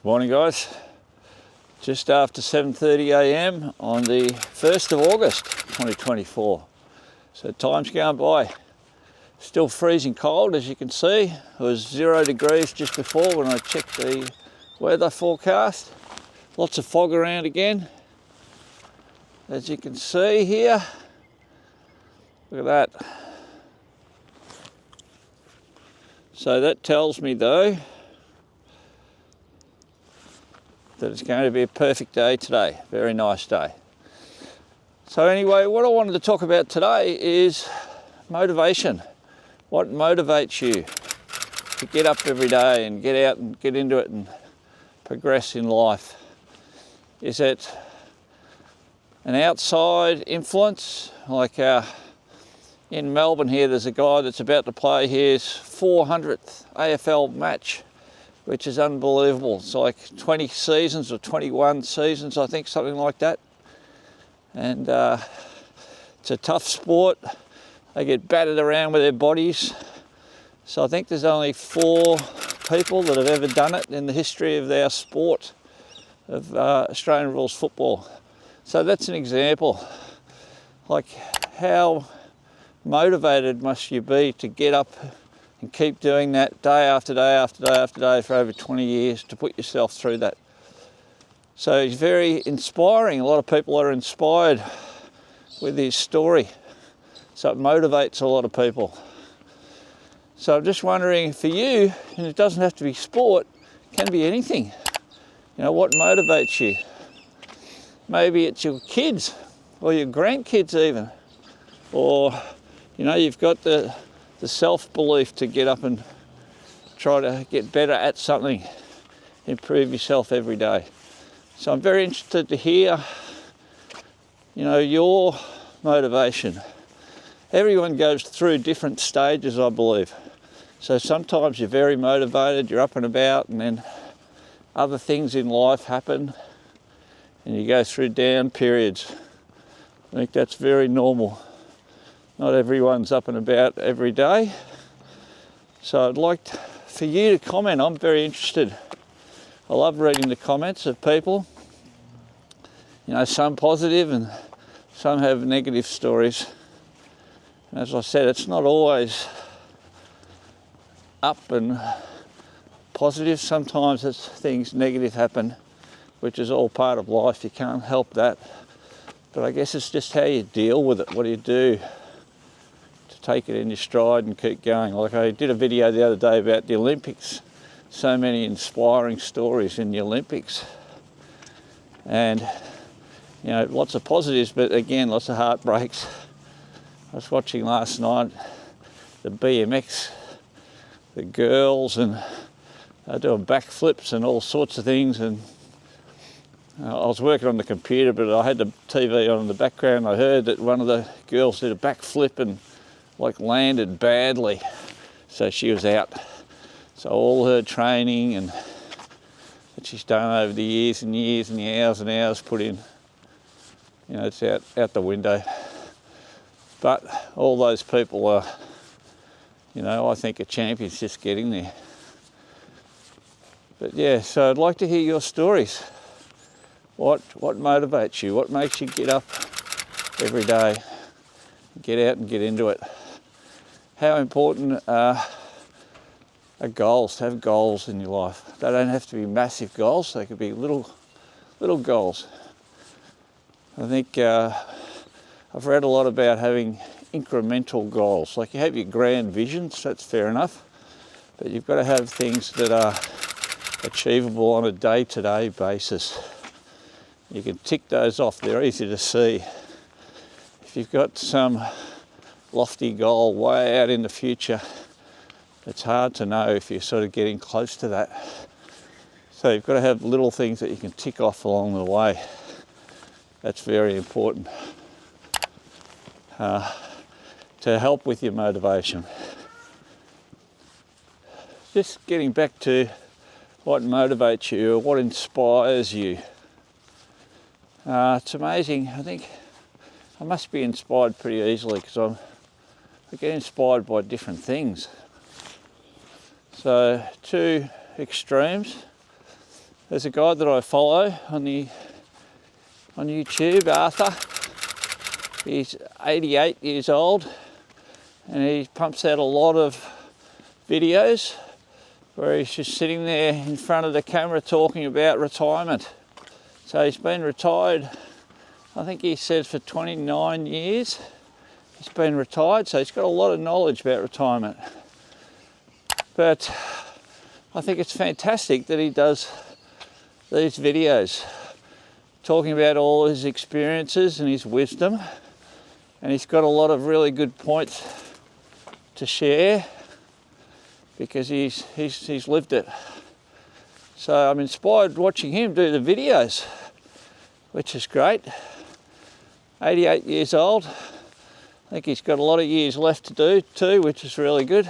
Morning guys, just after 7:30 a.m. on the 1st of August 2024. So time's going by. Still freezing cold, as you can see. It was 0 degrees just before when I checked the weather forecast. Lots of fog around again, as you can see here. Look at that. So that tells me though that it's going to be a perfect day today. Very nice day. So anyway, what I wanted to talk about today is motivation. What motivates you to get up every day and get out and get into it and progress in life? Is it an outside influence? Like in Melbourne here, there's a guy that's about to play his 400th AFL match, which is unbelievable. It's like 20 seasons or 21 seasons, I think, something like that. And it's a tough sport. They get battered around with their bodies. So I think there's only 4 people that have ever done it in the history of our sport of Australian rules football. So that's an example. Like, how motivated must you be to get up and keep doing that day after day after day after day for over 20 years to put yourself through that. So he's very inspiring. A lot of people are inspired with his story. So it motivates a lot of people. So I'm just wondering for you, and it doesn't have to be sport, it can be anything. You know, what motivates you? Maybe it's your kids or your grandkids even. Or, you know, you've got the self-belief to get up and try to get better at something, improve yourself every day. So I'm very interested to hear, you know, your motivation. Everyone goes through different stages, I believe. So sometimes you're very motivated, you're up and about, and then other things in life happen and you go through down periods. I think that's very normal. Not everyone's up and about every day. So I'd like for you to comment. I'm very interested. I love reading the comments of people. You know, some positive and some have negative stories. And as I said, it's not always up and positive. Sometimes it's things negative happen, which is all part of life. You can't help that. But I guess it's just how you deal with it. What do you do to take it in your stride and keep going? Like I did a video the other day about the Olympics. So many inspiring stories in the Olympics. And, you know, lots of positives, but again, lots of heartbreaks. I was watching last night the BMX, the girls, and they're doing backflips and all sorts of things. And I was working on the computer, but I had the TV on in the background. I heard that one of the girls did a backflip and like landed badly, so she was out. So all her training and that she's done over the years and years and the hours and hours put in, you know, it's out the window. But all those people are, you know, I think are champions just getting there. But yeah, so I'd like to hear your stories. What motivates you? What makes you get up every day, get out and get into it? How important are goals, to have goals in your life? They don't have to be massive goals, they could be little goals. I think I've read a lot about having incremental goals. Like you have your grand visions, that's fair enough, but you've got to have things that are achievable on a day-to-day basis. You can tick those off, they're easy to see. If you've got some lofty goal way out in the future, it's hard to know if you're sort of getting close to that. So you've got to have little things that you can tick off along the way. That's very important to help with your motivation. Just getting back to what motivates you or what inspires you. It's amazing. I think I must be inspired pretty easily because I get inspired by different things. So 2 extremes. There's a guy that I follow on YouTube, Arthur. He's 88 years old and he pumps out a lot of videos where he's just sitting there in front of the camera talking about retirement. So he's been retired, I think he says for 29 years. He's been retired, so he's got a lot of knowledge about retirement. But I think it's fantastic that he does these videos talking about all his experiences and his wisdom, and he's got a lot of really good points to share because he's lived it. So I'm inspired watching him do the videos, which is great. 88 years old. I think he's got a lot of years left to do too, which is really good.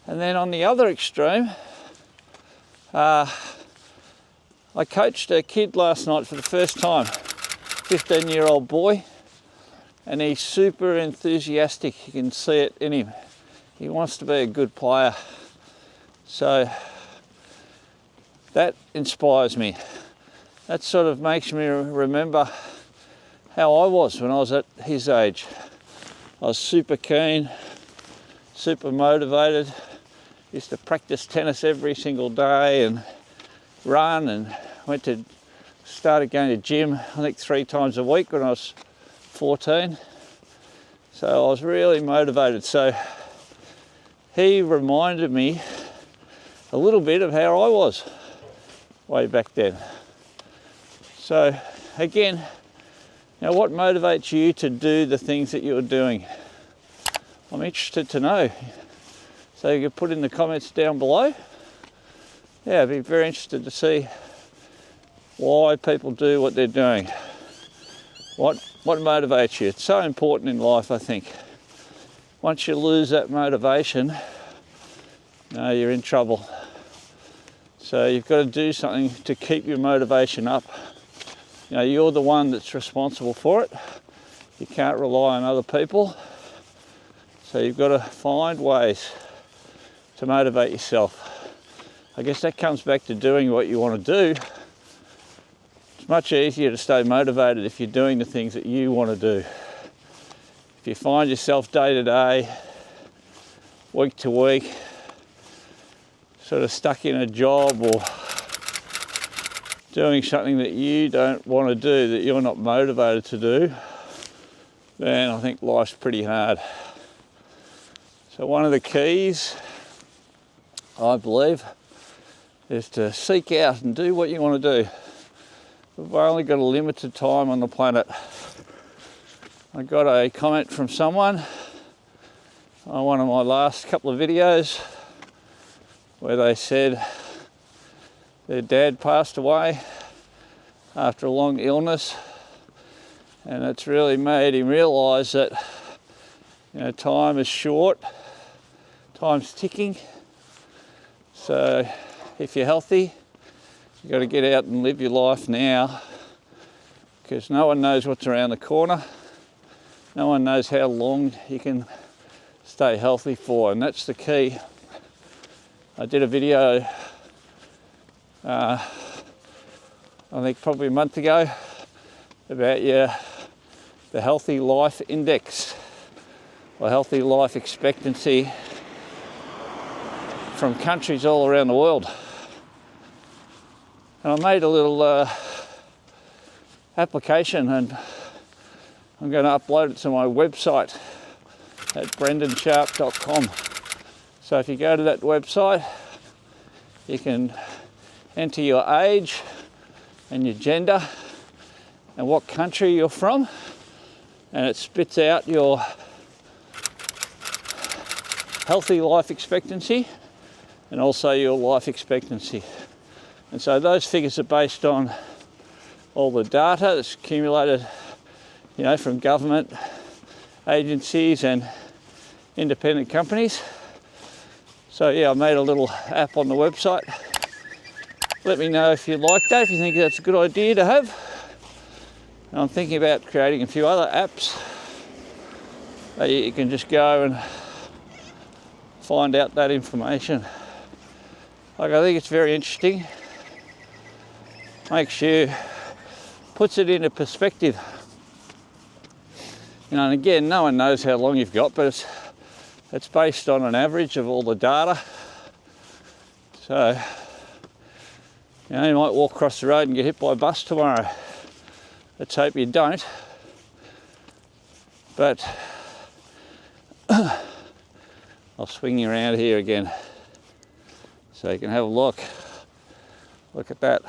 And then on the other extreme, I coached a kid last night for the first time, 15-year-old boy, and he's super enthusiastic. You can see it in him. He wants to be a good player. So that inspires me. That sort of makes me remember how I was when I was at his age. I was super keen, super motivated, used to practice tennis every single day and run, and started going to gym I think 3 times a week when I was 14. So I was really motivated. So he reminded me a little bit of how I was way back then. So again, now what motivates you to do the things that you're doing? I'm interested to know. So you can put in the comments down below. Yeah, I'd be very interested to see why people do what they're doing. What motivates you? It's so important in life, I think. Once you lose that motivation, you're in trouble. So you've got to do something to keep your motivation up. You're the one that's responsible for it. You can't rely on other people. So you've got to find ways to motivate yourself. I guess that comes back to doing what you want to do. It's much easier to stay motivated if you're doing the things that you want to do. If you find yourself day to day, week to week, sort of stuck in a job or doing something that you don't want to do, that you're not motivated to do, then I think life's pretty hard. So one of the keys, I believe, is to seek out and do what you want to do. We've only got a limited time on the planet. I got a comment from someone on one of my last couple of videos where they said their dad passed away after a long illness, and it's really made him realise that time is short, time's ticking. So if you're healthy, you've got to get out and live your life now, because no one knows what's around the corner. No one knows how long you can stay healthy for, and that's the key. I did a video, I think probably a month ago, about the healthy life index, or healthy life expectancy from countries all around the world. And I made a little application, and I'm going to upload it to my website at brendansharp.com. So if you go to that website, you can enter your age and your gender and what country you're from, and it spits out your healthy life expectancy and also your life expectancy. And so those figures are based on all the data that's accumulated, from government agencies and independent companies. So yeah, I made a little app on the website. Let me know if you like that, if you think that's a good idea to have. And I'm thinking about creating a few other apps that you can just go and find out that information. I think it's very interesting. makes you, puts it into perspective. You know, and again, no one knows how long you've got, but it's based on an average of all the data. So, you know, you might walk across the road and get hit by a bus tomorrow. Let's hope you don't. But I'll swing you around here again so you can have a look. Look at that.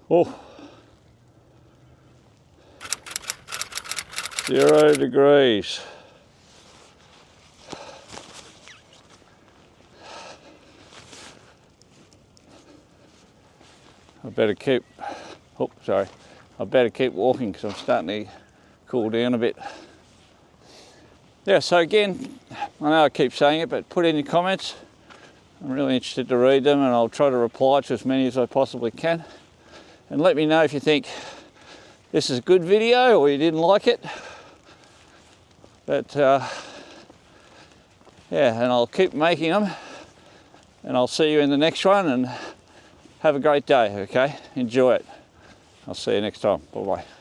Oh, 0 degrees. I better keep, oh sorry, I better keep walking because I'm starting to cool down a bit. Yeah, so again, I know I keep saying it, but put in your comments. I'm really interested to read them, and I'll try to reply to as many as I possibly can. And let me know if you think this is a good video or you didn't like it. But yeah, and I'll keep making them, and I'll see you in the next one, and have a great day, okay? Enjoy it. I'll see you next time. Bye-bye.